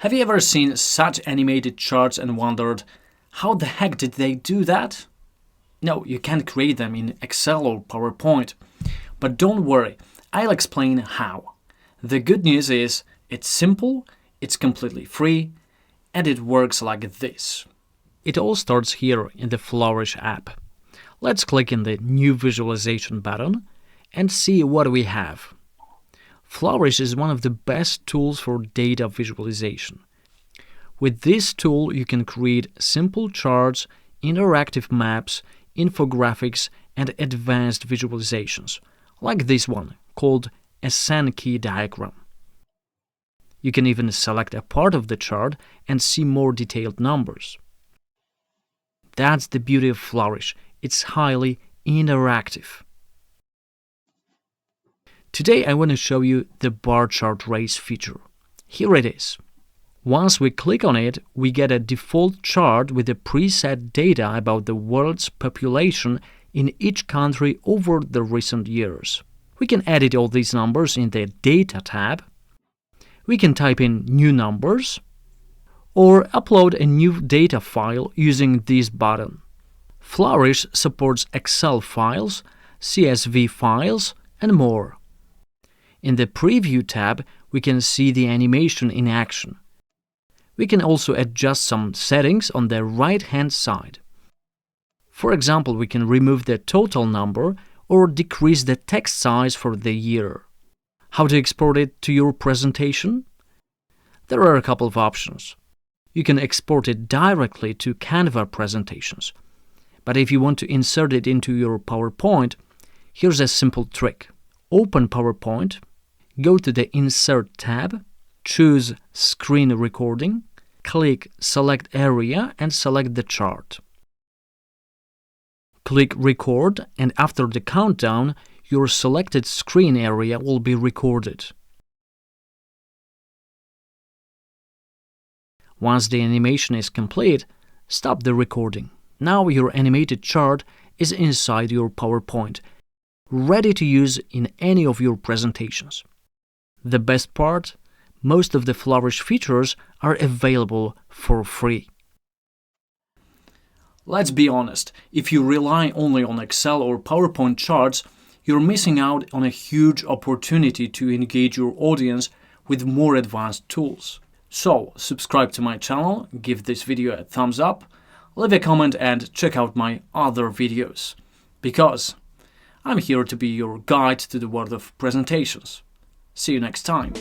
Have you ever seen such animated charts and wondered, how the heck did they do that? No, you can't create them in Excel or PowerPoint. But don't worry, I'll explain how. The good news is, it's simple, it's completely free, and it works like this. It all starts here in the Flourish app. Let's click in the New Visualization button and see what we have. Flourish is one of the best tools for data visualization. With this tool, you can create simple charts, interactive maps, infographics, and advanced visualizations, like this one, called a Sankey diagram. You can even select a part of the chart and see more detailed numbers. That's the beauty of Flourish. It's highly interactive. Today I want to show you the bar chart race feature. Here it is. Once we click on it, we get a default chart with the preset data about the world's population in each country over the recent years. We can edit all these numbers in the Data tab. We can type in new numbers or upload a new data file using this button. Flourish supports Excel files, CSV files, and more. In the Preview tab, we can see the animation in action. We can also adjust some settings on the right-hand side. For example, we can remove the total number or decrease the text size for the year. How to export it to your presentation? There are a couple of options. You can export it directly to Canva presentations. But if you want to insert it into your PowerPoint, here's a simple trick. Open PowerPoint, go to the Insert tab, choose Screen Recording, click Select Area and select the chart. Click Record, and after the countdown, your selected screen area will be recorded. Once the animation is complete, stop the recording. Now your animated chart is inside your PowerPoint, ready to use in any of your presentations. The best part? Most of the Flourish features are available for free. Let's be honest, if you rely only on Excel or PowerPoint charts, you're missing out on a huge opportunity to engage your audience with more advanced tools. So, subscribe to my channel, give this video a thumbs up, leave a comment and check out my other videos. Because I'm here to be your guide to the world of presentations. See you next time.